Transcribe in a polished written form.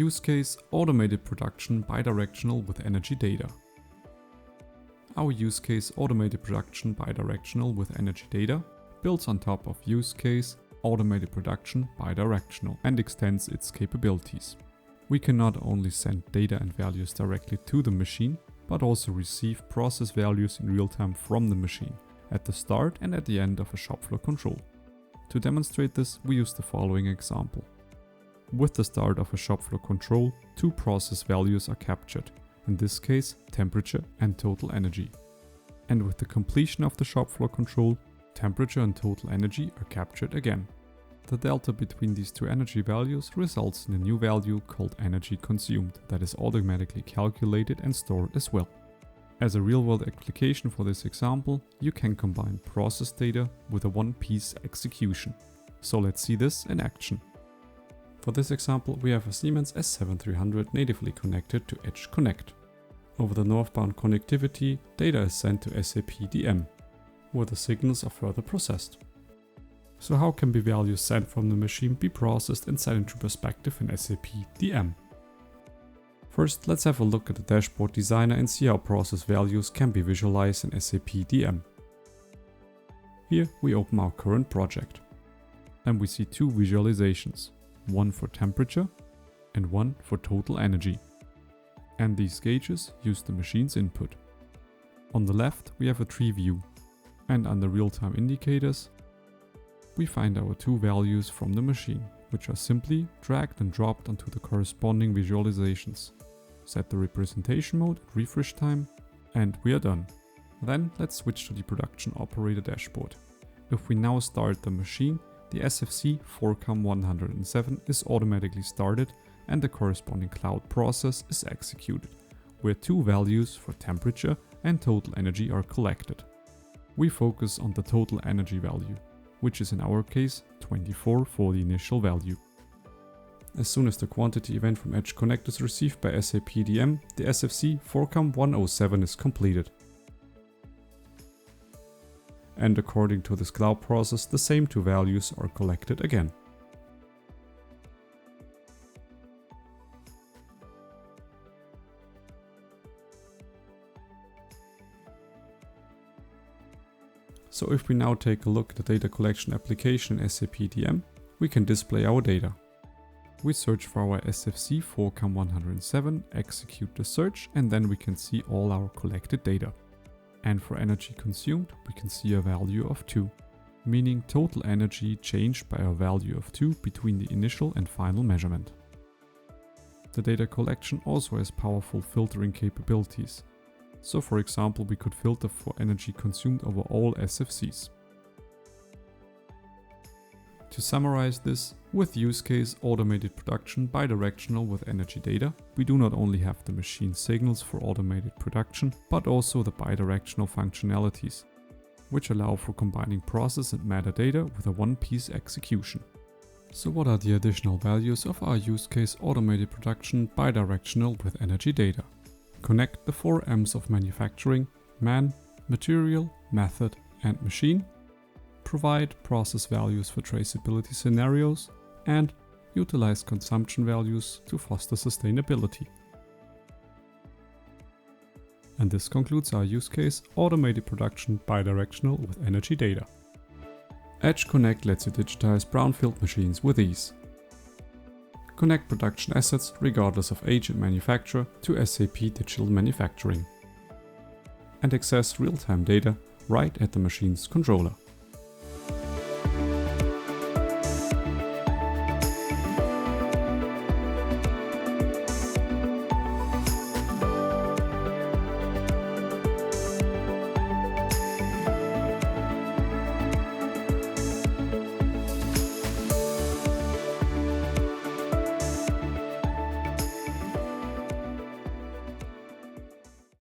Use case: automated production bidirectional with energy data. Our use case automated production bidirectional with energy data builds on top of use case automated production bidirectional and extends its capabilities. We can not only send data and values directly to the machine, but also receive process values in real time from the machine at the start and at the end of a shop floor control. To demonstrate this, we use the following example. With the start of a shop floor control, two process values are captured, in this case temperature and total energy. And with the completion of the shop floor control, temperature and total energy are captured again. The delta between these two energy values results in a new value called energy consumed that is automatically calculated and stored as well. As a real-world application for this example, you can combine process data with a one-piece execution. So let's see this in action. For this example, we have a Siemens S7 300 natively connected to Edge Connect. Over the northbound connectivity, data is sent to SAP DM, where the signals are further processed. So how can the values sent from the machine be processed and set into perspective in SAP DM? First, let's have a look at the dashboard designer and see how process values can be visualized in SAP DM. Here we open our current project and we see two visualizations, one for temperature and one for total energy. And these gauges use the machine's input. On the left we have a tree view, and under real-time indicators we find our two values from the machine, which are simply dragged and dropped onto the corresponding visualizations. Set the representation mode at refresh time, and we are done. Then let's switch to the production operator dashboard. If we now start the machine, the SFC 4CAM107 is automatically started and the corresponding cloud process is executed, where two values for temperature and total energy are collected. We focus on the total energy value, which is in our case 24 for the initial value. As soon as the quantity event from Edge Connect is received by SAP DM, the SFC 4CAM107 is completed. And according to this cloud process, the same two values are collected again. So if we now take a look at the data collection application in SAP DM, we can display our data. We search for our SFC 4CAM107, execute the search, and then we can see all our collected data. And for energy consumed, we can see a value of 2, meaning total energy changed by a value of 2 between the initial and final measurement. The data collection also has powerful filtering capabilities. So for example, we could filter for energy consumed over all SFCs. To summarize this, with use case automated production bidirectional with energy data, we do not only have the machine signals for automated production, but also the bidirectional functionalities, which allow for combining process and metadata with a one-piece execution. So what are the additional values of our use case automated production bidirectional with energy data? Connect the 4 M's of manufacturing: man, material, method, and machine. Provide process values for traceability scenarios, and utilize consumption values to foster sustainability. And this concludes our use case automated production bidirectional with energy data. Edge Connect lets you digitize brownfield machines with ease. Connect production assets regardless of age and manufacturer to SAP Digital Manufacturing. And access real-time data right at the machine's controller.